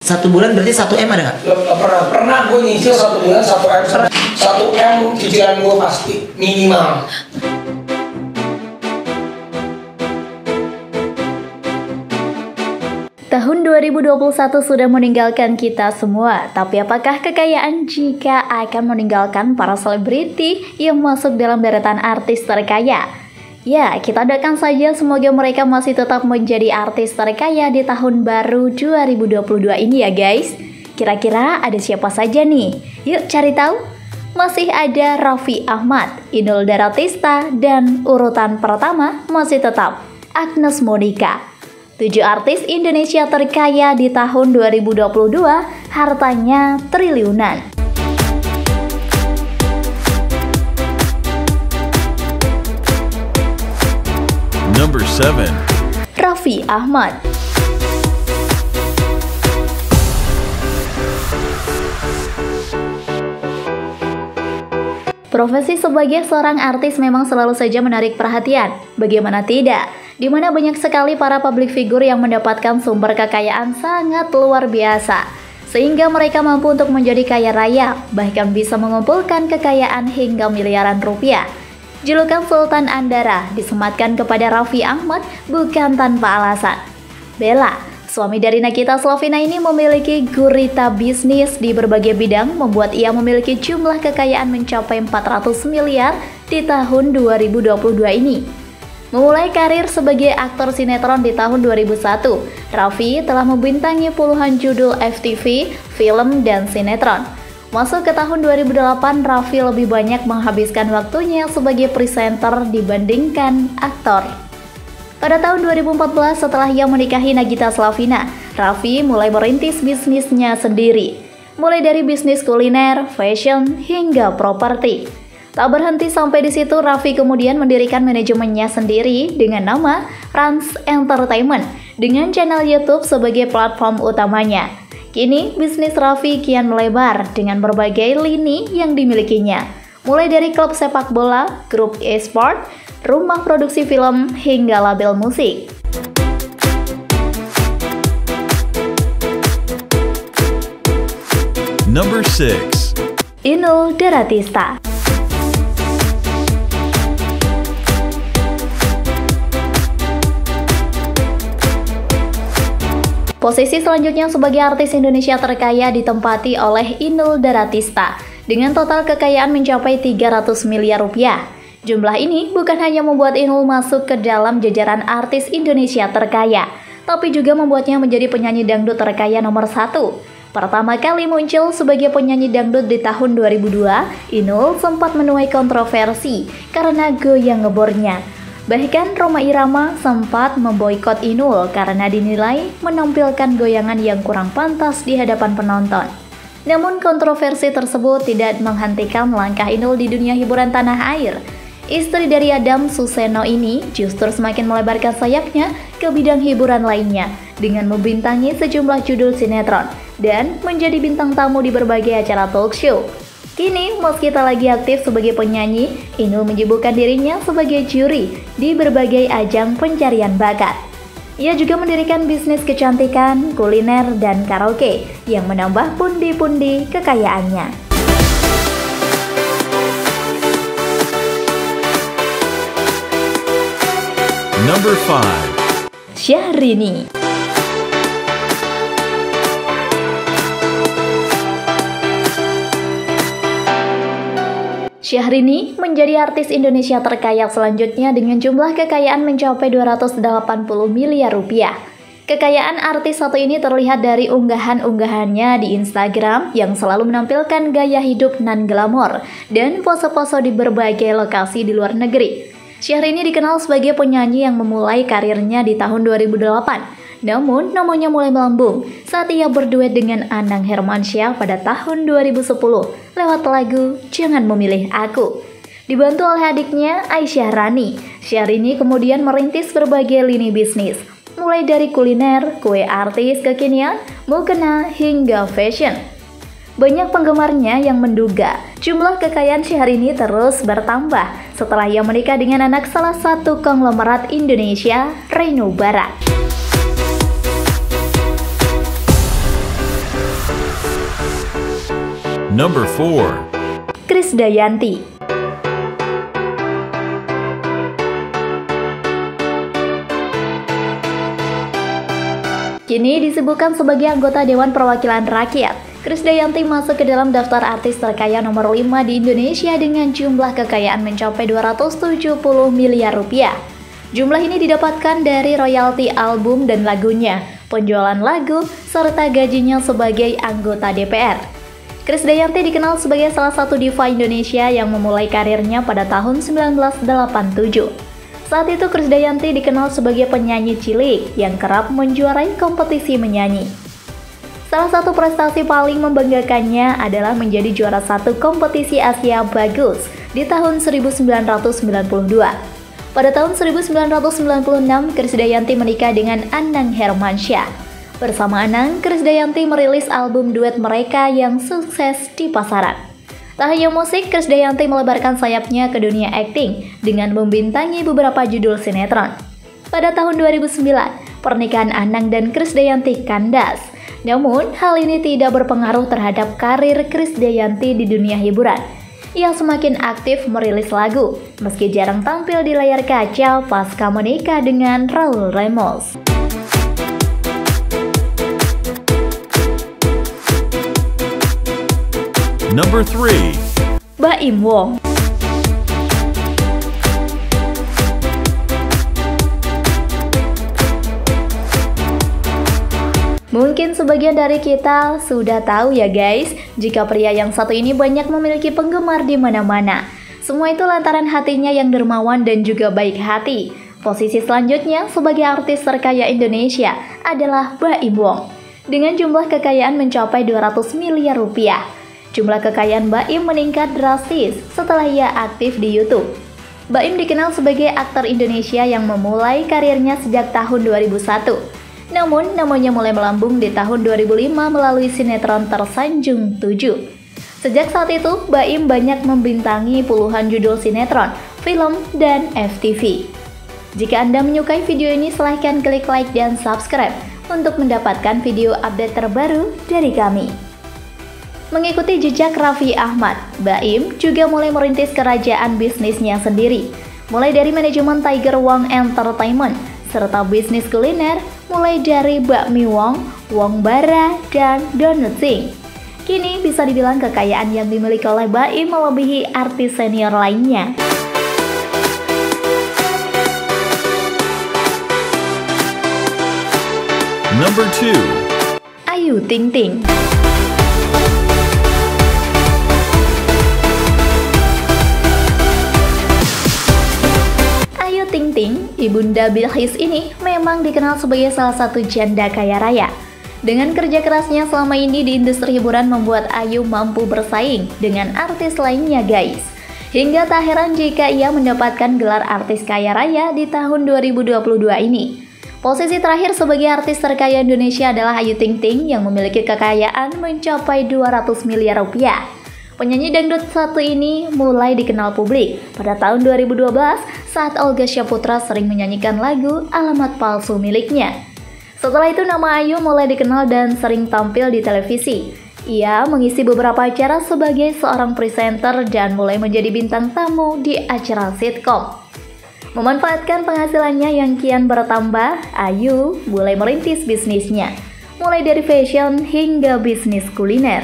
1 bulan berarti 1 M ada nggak? Pernah gue nyicil 1 bulan 1 M. 1 M cicilan gue pasti minimal. Tahun 2021 sudah meninggalkan kita semua, tapi apakah kekayaan jika akan meninggalkan para selebriti yang masuk dalam deretan artis terkaya? Ya, kita doakan saja semoga mereka masih tetap menjadi artis terkaya di tahun baru 2022 ini ya guys. Kira-kira ada siapa saja nih? Yuk cari tahu. Masih ada Raffi Ahmad, Inul Daratista, dan urutan pertama masih tetap Agnes Monica. 7 artis Indonesia terkaya di tahun 2022, hartanya triliunan. Number 7. Raffi Ahmad. Profesi sebagai seorang artis memang selalu saja menarik perhatian. Bagaimana tidak? Di mana banyak sekali para public figure yang mendapatkan sumber kekayaan sangat luar biasa. Sehingga mereka mampu untuk menjadi kaya raya, bahkan bisa mengumpulkan kekayaan hingga miliaran rupiah. Julukan Sultan Andara disematkan kepada Raffi Ahmad bukan tanpa alasan. Bella, suami dari Nagita Slavina ini memiliki gurita bisnis di berbagai bidang, membuat ia memiliki jumlah kekayaan mencapai 400 miliar di tahun 2022 ini. Memulai karir sebagai aktor sinetron di tahun 2001, Raffi telah membintangi puluhan judul FTV, film, dan sinetron. Masuk ke tahun 2008, Raffi lebih banyak menghabiskan waktunya sebagai presenter dibandingkan aktor. Pada tahun 2014, setelah ia menikahi Nagita Slavina, Raffi mulai merintis bisnisnya sendiri. Mulai dari bisnis kuliner, fashion, hingga properti. Tak berhenti sampai di situ, Raffi kemudian mendirikan manajemennya sendiri dengan nama Rans Entertainment dengan channel YouTube sebagai platform utamanya. Kini, bisnis Raffi kian melebar dengan berbagai lini yang dimilikinya. Mulai dari klub sepak bola, grup e-sport, rumah produksi film, hingga label musik. Number 6. Inul Daratista. Posisi selanjutnya sebagai artis Indonesia terkaya ditempati oleh Inul Daratista dengan total kekayaan mencapai 300 miliar rupiah. Jumlah ini bukan hanya membuat Inul masuk ke dalam jajaran artis Indonesia terkaya, tapi juga membuatnya menjadi penyanyi dangdut terkaya nomor 1. Pertama kali muncul sebagai penyanyi dangdut di tahun 2002, Inul sempat menuai kontroversi karena goyang ngebornya. Bahkan Rhoma Irama sempat memboikot Inul karena dinilai menampilkan goyangan yang kurang pantas di hadapan penonton. Namun kontroversi tersebut tidak menghentikan langkah Inul di dunia hiburan tanah air. Istri dari Adam Suseno ini justru semakin melebarkan sayapnya ke bidang hiburan lainnya dengan membintangi sejumlah judul sinetron dan menjadi bintang tamu di berbagai acara talk show. Kini, meski tak lagi aktif sebagai penyanyi, Inul menyibukkan dirinya sebagai juri di berbagai ajang pencarian bakat. Ia juga mendirikan bisnis kecantikan, kuliner, dan karaoke yang menambah pundi-pundi kekayaannya. Number 5. Syahrini. Syahrini menjadi artis Indonesia terkaya selanjutnya dengan jumlah kekayaan mencapai 280 miliar rupiah. Kekayaan artis satu ini terlihat dari unggahan-unggahannya di Instagram yang selalu menampilkan gaya hidup non-glamor dan pose-pose di berbagai lokasi di luar negeri. Syahrini dikenal sebagai penyanyi yang memulai karirnya di tahun 2008. Namun, namanya mulai melambung saat ia berduet dengan Anang Hermansyah pada tahun 2010 lewat lagu Jangan Memilih Aku. Dibantu oleh adiknya Aisyah Rani, Syahrini kemudian merintis berbagai lini bisnis, mulai dari kuliner, kue artis kekinian, mukena, hingga fashion. Banyak penggemarnya yang menduga jumlah kekayaan Syahrini terus bertambah setelah ia menikah dengan anak salah satu konglomerat Indonesia, Reno Barat. Number 4. Krisdayanti. Kini disebutkan sebagai anggota Dewan Perwakilan Rakyat, Krisdayanti masuk ke dalam daftar artis terkaya nomor 5 di Indonesia dengan jumlah kekayaan mencapai 270 miliar rupiah. Jumlah ini didapatkan dari royalti album dan lagunya, penjualan lagu, serta gajinya sebagai anggota DPR. Krisdayanti dikenal sebagai salah satu diva Indonesia yang memulai karirnya pada tahun 1987. Saat itu Krisdayanti dikenal sebagai penyanyi cilik yang kerap menjuarai kompetisi menyanyi. Salah satu prestasi paling membanggakannya adalah menjadi juara satu kompetisi Asia Bagus di tahun 1992. Pada tahun 1996, Krisdayanti menikah dengan Anang Hermansyah. Bersama Anang, Krisdayanti merilis album duet mereka yang sukses di pasaran. Tak hanya musik, Krisdayanti melebarkan sayapnya ke dunia akting dengan membintangi beberapa judul sinetron. Pada tahun 2009, pernikahan Anang dan Krisdayanti kandas. Namun, hal ini tidak berpengaruh terhadap karir Krisdayanti di dunia hiburan. Ia semakin aktif merilis lagu, meski jarang tampil di layar kaca pasca menikah dengan Raul Ramos. Number 3. Baim Wong. Mungkin sebagian dari kita sudah tahu ya guys, jika pria yang satu ini banyak memiliki penggemar di mana-mana. Semua itu lantaran hatinya yang dermawan dan juga baik hati. Posisi selanjutnya sebagai artis terkaya Indonesia adalah Baim Wong, dengan jumlah kekayaan mencapai 200 miliar rupiah. Jumlah kekayaan Baim meningkat drastis setelah ia aktif di YouTube. Baim dikenal sebagai aktor Indonesia yang memulai karirnya sejak tahun 2001. Namun, namanya mulai melambung di tahun 2005 melalui sinetron Tersanjung 7. Sejak saat itu, Baim banyak membintangi puluhan judul sinetron, film, dan FTV. Jika Anda menyukai video ini, silahkan klik like dan subscribe untuk mendapatkan video update terbaru dari kami. Mengikuti jejak Raffi Ahmad, Baim juga mulai merintis kerajaan bisnisnya sendiri, mulai dari manajemen Tiger Wong Entertainment, serta bisnis kuliner mulai dari bakmi Wong, Wong Bara, dan Donut Sing. Kini bisa dibilang kekayaan yang dimiliki oleh Baim melebihi artis senior lainnya. Number 2. Ayu Ting Ting. Ayu Ting Ting, ibunda Bilqis ini memang dikenal sebagai salah satu janda kaya raya. Dengan kerja kerasnya selama ini di industri hiburan membuat Ayu mampu bersaing dengan artis lainnya guys. Hingga tak heran jika ia mendapatkan gelar artis kaya raya di tahun 2022 ini. Posisi terakhir sebagai artis terkaya Indonesia adalah Ayu Ting Ting yang memiliki kekayaan mencapai 200 miliar rupiah. Penyanyi dangdut satu ini mulai dikenal publik pada tahun 2012 saat Olga Syahputra sering menyanyikan lagu Alamat Palsu miliknya. Setelah itu nama Ayu mulai dikenal dan sering tampil di televisi. Ia mengisi beberapa acara sebagai seorang presenter dan mulai menjadi bintang tamu di acara sitkom. Memanfaatkan penghasilannya yang kian bertambah, Ayu mulai merintis bisnisnya, mulai dari fashion hingga bisnis kuliner.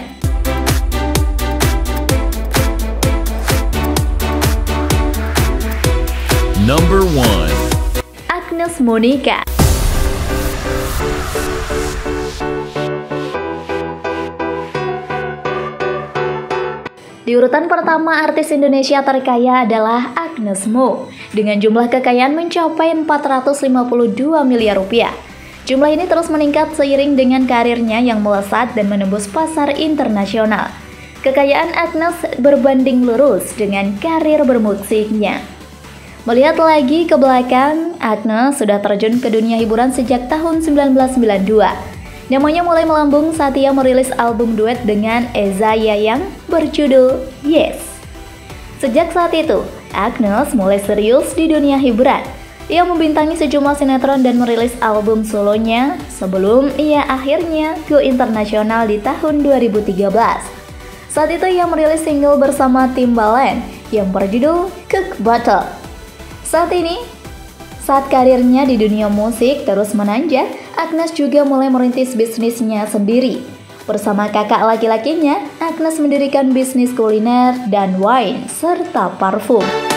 Number 1. Agnes Monica. Di urutan pertama, artis Indonesia terkaya adalah Agnes Mo dengan jumlah kekayaan mencapai 452 miliar rupiah. Jumlah ini terus meningkat seiring dengan karirnya yang melesat dan menembus pasar internasional. Kekayaan Agnes berbanding lurus dengan karir bermusiknya. Melihat lagi ke belakang, Agnes sudah terjun ke dunia hiburan sejak tahun 1992. Namanya mulai melambung saat ia merilis album duet dengan Eza Yayang berjudul Yes. Sejak saat itu, Agnes mulai serius di dunia hiburan. Ia membintangi sejumlah sinetron dan merilis album solonya sebelum ia akhirnya go internasional di tahun 2013. Saat itu ia merilis single bersama Timbaland yang berjudul Cook Battle. Saat ini, saat karirnya di dunia musik terus menanjak, Agnes juga mulai merintis bisnisnya sendiri. Bersama kakak laki-lakinya, Agnes mendirikan bisnis kuliner dan wine serta parfum.